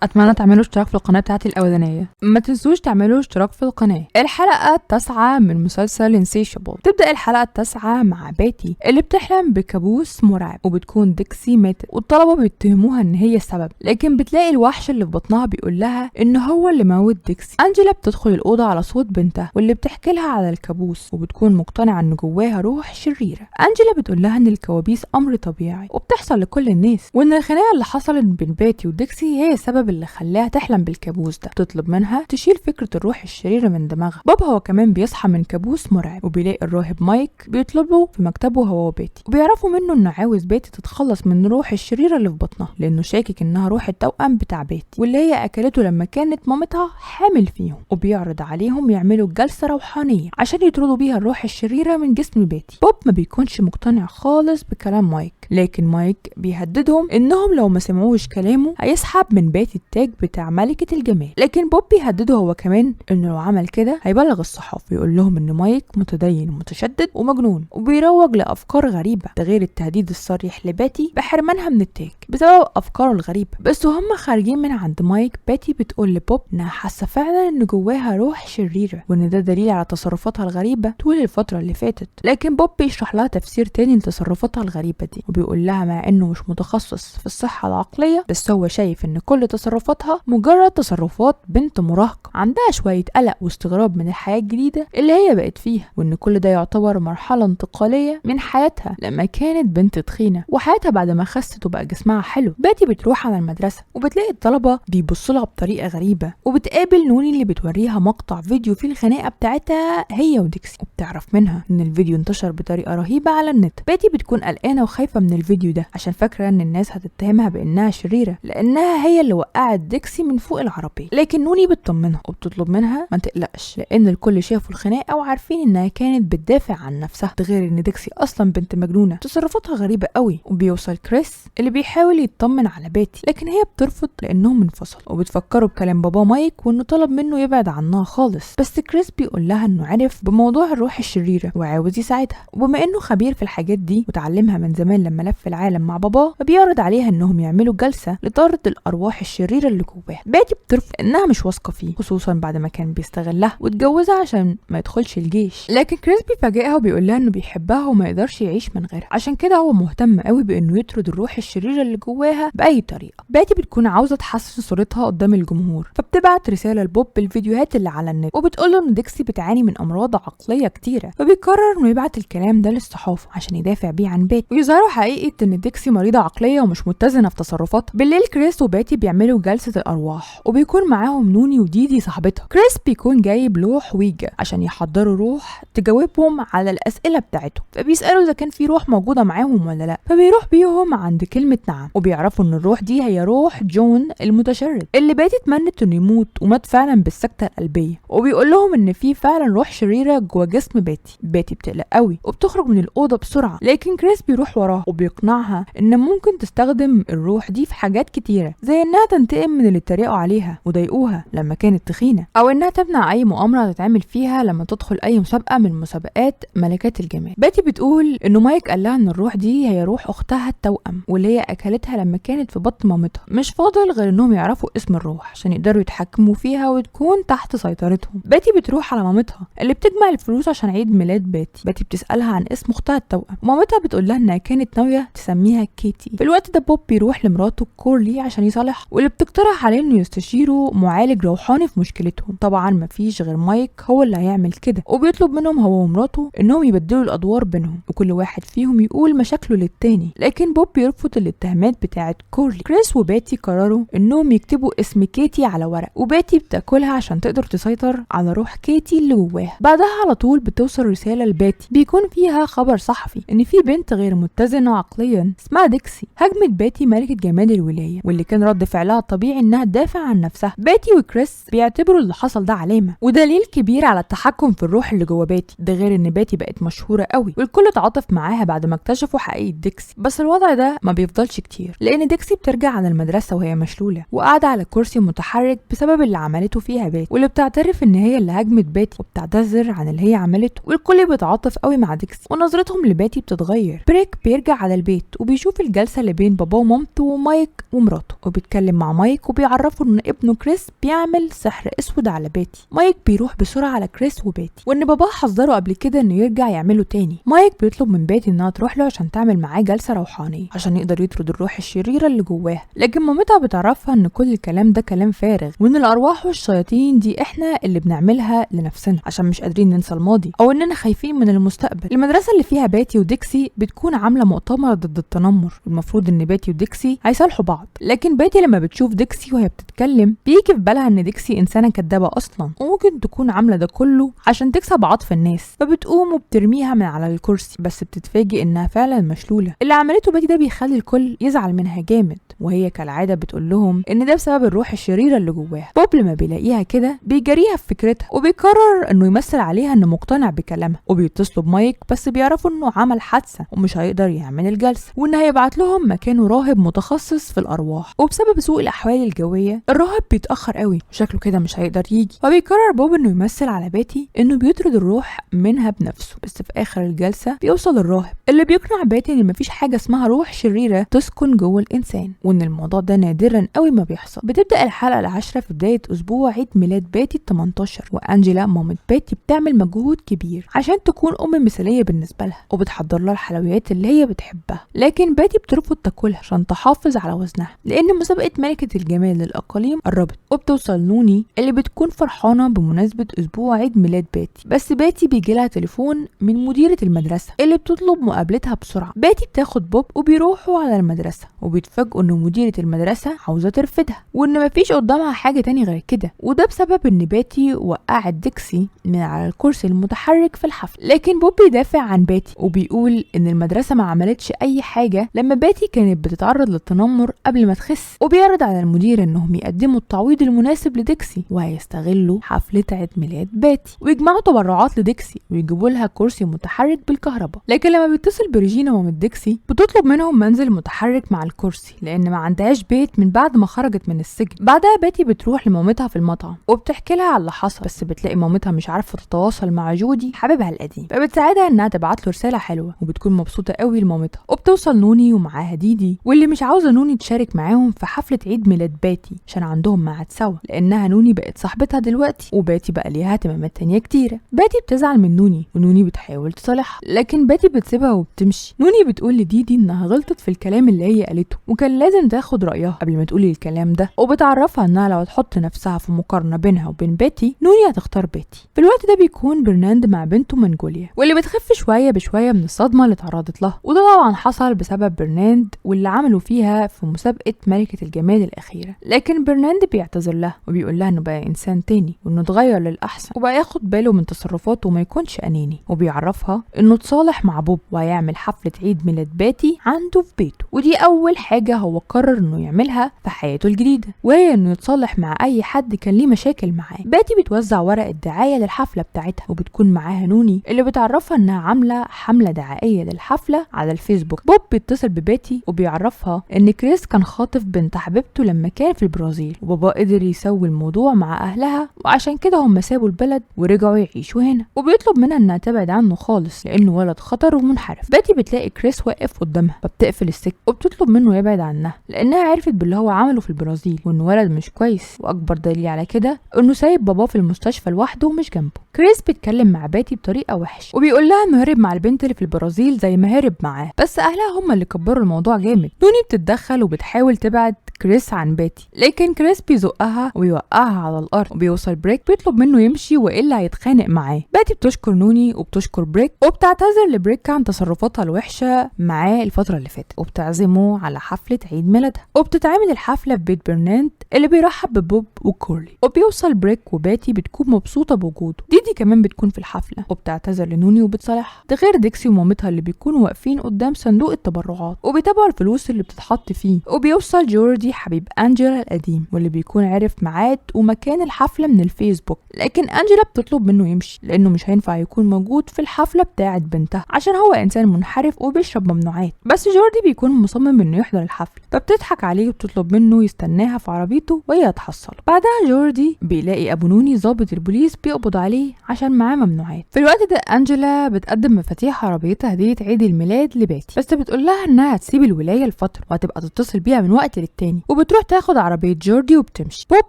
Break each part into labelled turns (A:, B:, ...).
A: اتمنى تعملوا اشتراك في القناه بتاعتي الاولانيه. ما تنسوش تعملوا اشتراك في القناه. الحلقه 9 من مسلسل انسيشابل. تبدا الحلقه 9 مع باتي اللي بتحلم بكابوس مرعب، وبتكون ديكسي ماتت والطلبه بيتهموها ان هي السبب، لكن بتلاقي الوحش اللي في بطنها بيقول لها ان هو اللي موت ديكسي. انجيلا بتدخل الاوضه على صوت بنتها واللي بتحكي لها على الكابوس، وبتكون مقتنعه ان جواها روح شريره. انجيلا بتقول لها ان الكوابيس امر طبيعي وبتحصل لكل الناس، وان الخناقه اللي حصلت بين باتي وديكسي هي السبب اللي خلاها تحلم بالكابوس ده. بتطلب منها تشيل فكره الروح الشريره من دماغها. بابا هو كمان بيصحى من كابوس مرعب، وبيلاقي الراهب مايك بيطلبه في مكتبه هو وباتي، وبيعرفوا منه انه عاوز باتي تتخلص من الروح الشريره اللي في بطنها، لانه شاكك انها روح التوأم بتاع باتي واللي هي اكلته لما كانت مامتها حامل فيهم. وبيعرض عليهم يعملوا جلسه روحانيه عشان يطردوا بيها الروح الشريره من جسم باتي. بوب ما بيكونش مقتنع خالص بكلام مايك، لكن مايك بيهددهم انهم لو ما سمعوش كلامه هيسحب من باتي التاج بتاع ملكة الجمال. لكن بوب بيهدده هو كمان انه لو عمل كده هيبلغ الصحافة ويقول لهم ان مايك متدين ومتشدد ومجنون وبيروج لافكار غريبة، ده غير التهديد الصريح لباتي بحرمانها من التاج بسبب افكاره الغريبة. بس وهم خارجين من عند مايك، باتي بتقول لبوب انها حاسة فعلا ان جواها روح شريرة، وان ده دليل على تصرفاتها الغريبة طول الفترة اللي فاتت. لكن بوب بيشرح لها تفسير تاني لتصرفاتها الغريبة دي، وبيقول لها مع انه مش متخصص في الصحة العقلية بس هو شايف ان كل تصرفاتها مجرد تصرفات بنت مراهقة عندها شوية قلق واستغراب من الحياة الجديدة اللي هي بقت فيها، وان كل ده يعتبر مرحلة انتقالية من حياتها لما كانت بنت تخينة وحياتها بعد ما خست وبقى جسمها حلو. باتي بتروح على المدرسة وبتلاقي الطلبة بيبصوا لها بطريقة غريبة، وبتقابل نوني اللي بتوريها مقطع فيديو فيه الخناقة بتاعتها هي وديكسي، وبتعرف منها ان الفيديو انتشر بطريقة رهيبة على النت. باتي بتكون قلقانة وخايفة من الفيديو ده عشان فاكرة ان الناس هتتهمها بانها شريرة لانها هي اللي وقعت ديكسي من فوق العربية. لكن نوني بتطمنها وبتطلب منها ما تقلقش لان الكل شافوا الخناقة وعارفين انها كانت بتدافع عن نفسها، ده غير ان ديكسي اصلا بنت مجنونة تصرفاتها غريبة قوي. وبيوصل كريس اللي بيحاول يطمن على باتي، لكن هي بترفض لانهم انفصلوا، وبتفكروا بكلام بابا مايك وانه طلب منه يبعد عنها خالص. بس كريس بيقول لها انه عرف بموضوع الروح الشريرة وعاوز يساعدها، وبما انه خبير في الحاجات دي وتعلمها من زمان لما لف العالم مع باباه، فبيعرض عليها انهم يعملوا جلسة لطرد الارواح الشريرة اللي جواها. باتي بترفض انها مش واثقة فيه، خصوصا بعد ما كان بيستغلها واتجوزها عشان ما يدخلش الجيش. لكن كريس بيفاجئها وبيقول لها انه بيحبها وما يقدرش يعيش من غيرها، عشان كده هو مهتم قوي بانه يطرد الروح الشريرة اللي جواها باي طريقة. باتي بتكون عاوزة تحسن صورتها قدام الجمهور، فبتبعت رسالة لبوب بالفيديوهات اللي على النت وبتقول له ان ديكسي بتعاني من امراض عقلية كتيرة، فبيقرر انه يبعت الكلام ده للصحافة عشان يدافع بيه عن باتي ويظهروا حقيقة ان ديكسي مريضة عقلية ومش متزنة في تصرفاتها. بالليل كريس وباتي بيعملوا جلسة الارواح وبيكون معاهم نوني وديدي صاحبتها. كريس بيكون جايب لوح ويجا عشان يحضروا روح تجاوبهم على الاسئلة بتاعتهم، فبيسألوا اذا كان في روح موجودة معاهم ولا لا، فبيروح بيهم عند كلمة نعم، وبيعرفوا ان الروح دي هي روح جون المتشرد اللي باتي اتمنت انه يموت ومات فعلا بالسكتة القلبية. وبيقول لهم ان في فعلا روح شريرة جوه جسم باتي. باتي بتقلق قوي وبتخرج من الأوضة بسرعة، لكن كريس بيروح وراها وبيقنعها ان ممكن تستخدم الروح دي في حاجات كتيرة، زي انها تنتقم من اللي اتريقوا عليها وضايقوها لما كانت تخينة، او انها تمنع اي مؤامرة تتعمل فيها لما تدخل اي مسابقة من مسابقات ملكات الجمال. باتي بتقول انه مايك قال لها ان الروح دي هي روح اختها التوأم واللي هي اكلتها لما كانت في بطن مامتها، مش فاضل غير انهم يعرفوا اسم الروح عشان يقدروا يتحكموا فيها وتكون تحت سيطرتهم. باتي بتروح على مامتها اللي بتجمع الفلوس عشان عيد ميلاد باتي. باتي بتسألها عن اسم اختها التوأم، ومامتها بتقول لها انها كانت ناوية تسميها كيتي. في الوقت ده بوب بيروح لمراته كورلي عشان يصالحها، واللي بتقترح عليه انه يستشيروا معالج روحاني في مشكلتهم. طبعا مفيش غير مايك هو اللي هيعمل كده، وبيطلب منهم هو ومراته انهم يبدلوا الادوار بينهم وكل واحد فيهم يقول مشاكله للتاني. لكن بوب بيرفض الاتهامات بتاعت كورلي. كريس وباتي قرروا انهم يكتبوا اسم كيتي على ورق، وباتي بتاكلها عشان تقدر تسيطر على روح كيتي اللي جواها. بعدها على طول بتوصل رسالة لباتي بيكون فيها خبر صحفي ان في بنت غير متزنة عقليا اسمها ديكسي هجمت باتي ملكة جمال الولاية، واللي كان رد فعلها الطبيعي انها تدافع عن نفسها. باتي وكريس بيعتبروا اللي حصل ده علامة ودليل كبير على التحكم في الروح اللي جوا باتي، ده غير ان باتي بقت مشهورة قوي والكل تعاطف معاها بعد ما اكتشفوا حقيقة ديكسي. بس الوضع ده ما بيفضلش كتير، لان ديكسي بترجع على المدرسة وهي مشلولة وقاعدة على كرسي متحرك بسبب اللي عملته فيها باتي، واللي بتعترف ان هي اللي هاجمت باتي وبتعتذر عن اللي هي عملته، والكل بيتعاطف قوي مع ديكسي ونظرتهم لباتي بتتغير. بريك بيرجع بيرجع على البيت وبيشوف الجلسة اللي بين باباه ومامته ومايك ومراته، وبيتكلم مع مايك وبيعرفه ان ابنه كريس بيعمل سحر اسود على بيتي. مايك بيروح بسرعة على كريس وبيتي وان باباه حذره قبل كده انه يرجع يعمله تاني. مايك بيطلب من بيتي انها تروح له عشان تعمل معاه جلسة روحانية عشان يقدر يطرد الروح الشريرة اللي جواها، لكن مامتها بتعرفها ان كل الكلام ده كلام فارغ وان الارواح والشياطين دي احنا اللي بنعملها لنفسنا عشان مش قادرين ننسى الماضي او اننا خايفين من المستقبل. المدرسة اللي فيها باتي وديكسي بتكون عاملة مؤتمر ضد التنمر، المفروض ان باتي وديكسي هيصالحوا بعض، لكن باتي لما بتشوف ديكسي وهي بتتكلم بيجي في بالها ان ديكسي انسانة كدابة اصلا وممكن تكون عاملة ده كله عشان تكسب عطف الناس، فبتقوم وبترميها من على الكرسي، بس بتتفاجئ انها فعلا مشلولة. اللي عملته باتي ده بيخلي الكل يزعل منها جامد، وهي كالعادة بتقول لهم ان ده بسبب الروح الشريرة اللي جواها. بوب لما بيلاقيها كده بيجاريها في فكرتها وبيقرر انه يمثل عليها انه مقتنع بكلامها، وبيتصلوا بمايك بس بيعرفوا انه عمل حادثة ومش هيقدر يعمل الجلسة، وان هيبعت لهم مكانه راهب متخصص في الارواح، وبسبب سوء الاحوال الجوية الراهب بيتأخر قوي وشكله كده مش هيقدر يجي، فبيقرر بوب انه يمثل على باتي انه بيطرد الروح منها بنفسه. بس في اخر الجلسة بيوصل الراهب اللي بيقنع باتي ان مفيش حاجة اسمها روح شريرة تسكن جوه الانسان، وان الموضوع ده نادرا قوي ما بيحصل. بتبدأ الحلقة العاشرة في بداية اسبوع عيد ميلاد باتي ال18، وانجيلا مامة باتي بتعمل مجهود كبير عشان تكون ام مثالية بالنسبة لها وبتحضر لها الحلويات اللي هي بتحبها، لكن باتي بترفض تاكلها عشان تحافظ على وزنها لان مسابقة ملكة الجمال للاقاليم قربت. وبتوصل نوني اللي بتكون فرحانة بمناسبة اسبوع عيد ميلاد باتي، بس باتي بيجيلها تليفون من مديرة المدرسة اللي بتطلب مقابلتها بسرعة. باتي بتاخد بوب وبيروحوا على المدرسة وبيتفاجئوا ان مديرة المدرسة عاوزة ترفدها وان مفيش قدامها حاجة تاني غير كده، وده بسبب ان باتي وقعت ديكسي من على الكرسي المتحرك في الحفل. لكن بوب بيدافع عن باتي وبيقول ان المدرسة ما عملتش اي حاجة لما باتي كانت بتتعرض للتنمر قبل ما تخس، وبيعرض على المدير انهم يقدموا التعويض المناسب لديكسي وهيستغلوا حفلة عيد ميلاد باتي ويجمعوا تبرعات لديكسي ويجيبوا لها كرسي متحرك بالكهرباء. لكن لما بيتصل بريجينا مامة ديكسي بتطلب منهم منزل متحرك مع الكرسي لان ما عندهاش بيت من بعد ما خرجت من السجن. بعدها باتي بتروح لمامتها في المطعم وبتحكي لها على اللي حصل، بس بتلاقي مامتها مش عارفه تتواصل مع جودي حبيبها القديم، فبتساعدها انها تبعت له رساله حلوه وبتكون مبسوطه قوي لمامتها. وبتوصل نوني ومعاها ديدي واللي مش عاوزه نوني تشارك معاهم في حفله عيد ميلاد باتي عشان عندهم ميعاد سوا، لانها نوني بقت صاحبتها دلوقتي وباتي بقى ليها اهتمامات تانية كتيره. باتي بتزعل من نوني ونوني بتحاول تصالحها لكن باتي بتسيبها وبتمشي. نوني بتقول لديدي انها غلطت في الكلام اللي هي قالته وكان لازم تاخد رايها قبل ما تقولي الكلام ده، وبتعرفها انها لو تحط نفسها في مقارنه بينها وبين باتي نوني هتختار باتي. في الوقت ده بيكون برناند مع بنته منجوليا واللي بتخف شويه بشويه من الصدمه اللي تعرضت لها، وده طبعا حصل بسبب برناند واللي عملوا فيها في مسابقه ملكه الجمال الاخيره. لكن برناند بيعتذر لها وبيقول لها انه بقى انسان تاني وانه اتغير للاحسن وبقى ياخد باله من تصرفاته وما يكونش اناني، وبيعرفها انه اتصالح مع بوب وهيعمل حفله عيد ميلاد باتي عنده في بيته، ودي اول حاجه هو قرر انه يعملها في حياته الجديده وهي انه يتصالح مع اي حد كان ليه مشاكل معاه. باتي بتوزع ورق الدعايه للحفله بتاعتها وبتكون معاها نوني اللي بتعرفها انها عامله حمله دعائيه للحفله على الفيسبوك. بوب بيتصل بباتي وبيعرفها ان كريس كان خاطف بنت حبيبته لما كان في البرازيل وبابا قدر يسوي الموضوع مع اهلها وعشان كده هم سابوا البلد ورجعوا يعيشوا هنا، وبيطلب منها انها تبعد عنه خالص لانه ولد خطر ومنحرف. باتي بتلاقي كريس واقف قدامها فبتقفل السكه وبتطلب منه يبعد عنها لانها عرفت باللي هو عمله في البرازيل وانه ولد مش كويس، واكبر دليل على كده انه سايب باباه في المستشفى لوحده ومش جنبه. كريس بيتكلم مع باتي بطريقه وحشه وبيقول لها انه هرب مع البنت اللي في البرازيل زي ما هرب معاه، بس اهلها هم اللي كبروا الموضوع جامد. نوني بتتدخل وبتحاول تبعد كريس عن باتي لكن كريس بيزقها ويوقعها على الارض، وبيوصل بريك بيطلب منه يمشي والا هيتخانق معاه. باتي بتشكر نوني وبتشكر بريك وبتعتذر لبريك عن تصرفاتها الوحشه معاه الفتره اللي فاتت وبتعزمه على حفله عيد ميلادها، وبتتعمل الحفله في بيت برناند اللي بيرحب ببوب وكورلي. وبيوصل بريك وباتي بتكون مبسوطه بوجوده. ديدي كمان بتكون في الحفله وبتعتذر لنوني وبتصالحها، ده غير ديكسي ومامتها اللي بيكونوا واقفين قدام صندوق التبرعات وبيتابعوا الفلوس اللي بتتحط فيه. وبيوصل جوردي حبيب انجيلا القديم واللي بيكون عارف ميعاد ومكان الحفله من الفيسبوك، لكن انجيلا بتطلب منه يمشي لانه مش هينفع يكون موجود في الحفله بتاعه بنتها عشان هو انسان منحرف وبيشرب ممنوعات. بس جوردي بيكون مصمم انه يحضر الحفله فبتضحك عليه وبتطلب منه يستناها في عربيته وهي تحصله. بعدها جوردي بيلاقي ابو نوني ضابط البوليس بيقبض عليه باتي عشان معاه ممنوعات. في الوقت ده أنجيلا بتقدم مفاتيح عربيتها هدية عيد الميلاد لباتي، بس بتقول لها انها هتسيب الولاية لفترة وهتبقى تتصل بيها من وقت للتاني، وبتروح تاخد عربية جوردي وبتمشي. بوب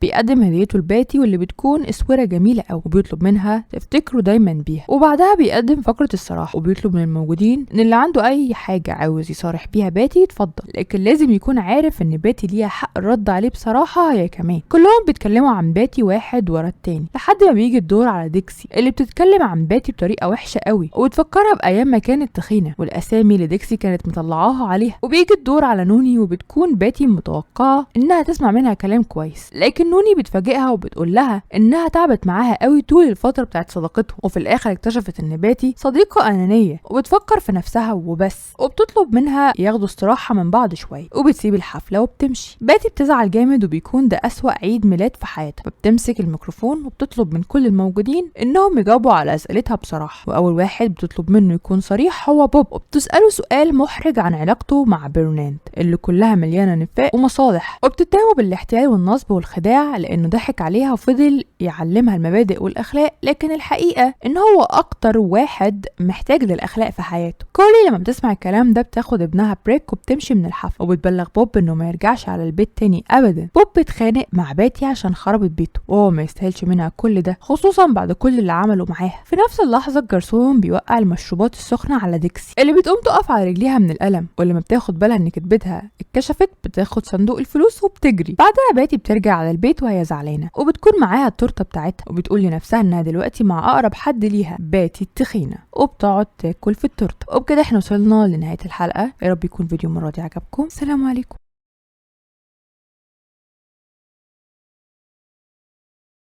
A: بيقدم هديته لباتي واللي بتكون اسورة جميلة قوي، وبيطلب منها تفتكره دايما بيها، وبعدها بيقدم فقرة الصراحة وبيطلب من الموجودين ان اللي عنده اي حاجة عاوز يصارح بيها باتي يتفضل، لكن لازم يكون عارف ان باتي ليها حق الرد عليه بصراحة هي كمان. كلهم بيتكلموا عن باتي واحد ورا التاني لحد ما بيجي الدور على ديكسي اللي بتتكلم عن باتي بطريقة وحشة قوي وتفكرها بايام ما كانت تخينة والاسامي اللي ديكسي كانت مطلعاها عليها. وبيجي الدور على نوني وبتكون باتي متوقعة انها تسمع منها كلام كويس، لكن نوني بتفاجئها وبتقول لها انها تعبت معاها قوي طول الفترة بتاعت صداقتهم، وفي الاخر اكتشفت ان باتي صديقة انانية وبتفكر في نفسها وبس، وبتطلب منها ياخدوا استراحة من بعض شوية وبتسيب الحفلة وبتمشي. باتي بتزعل جامد وبيكون ده اسوأ عيد ميلاد في حياتها، فبتمسك الميكروفون وبتطلب من كل الموجودين انهم يجاوبوا على اسئلتها بصراحة، واول واحد بتطلب منه يكون صريح هو بوب، وبتسأله سؤال محرج عن علاقته مع برناند اللي كلها مليانة نفاق ومصالح، وبتتهمه بالاحتيال والنصب والخداع لانه ضحك عليها وفضل يعلمها المبادئ والاخلاق، لكن الحقيقة ان هو اكتر واحد محتاج للاخلاق في حياته. كوري لما بتسمع الكلام ده بتاخد ابنها بريك وبتمشي من الحفله، وبتبلغ بوب انه ما يرجعش على البيت تاني ابدا. بوب بيتخانق مع باتي عشان خربت بيته وهو ما يستاهلش منها كل ده، خصوصا بعد كل اللي عمله معاها. في نفس اللحظه الجرسون بيوقع المشروبات السخنه على ديكسي اللي بتقوم تقف على رجليها من الالم، ولما بتاخد بالها ان كدبتها اتكشفت بتاخد صندوق الفلوس وبتجري. بعدها باتي بترجع على البيت وهي زعلانه، وبتكون معاها التورته بتاعتها، وبتقول لنفسها انها دلوقتي مع اقرب حد ليها باتي التخينه، وبتقعد تاكل في التورته. وبكده احنا وصلنا لنهايه الحلقه. يا رب يكون فيديو المره دي عجبكم. سلام عليكم.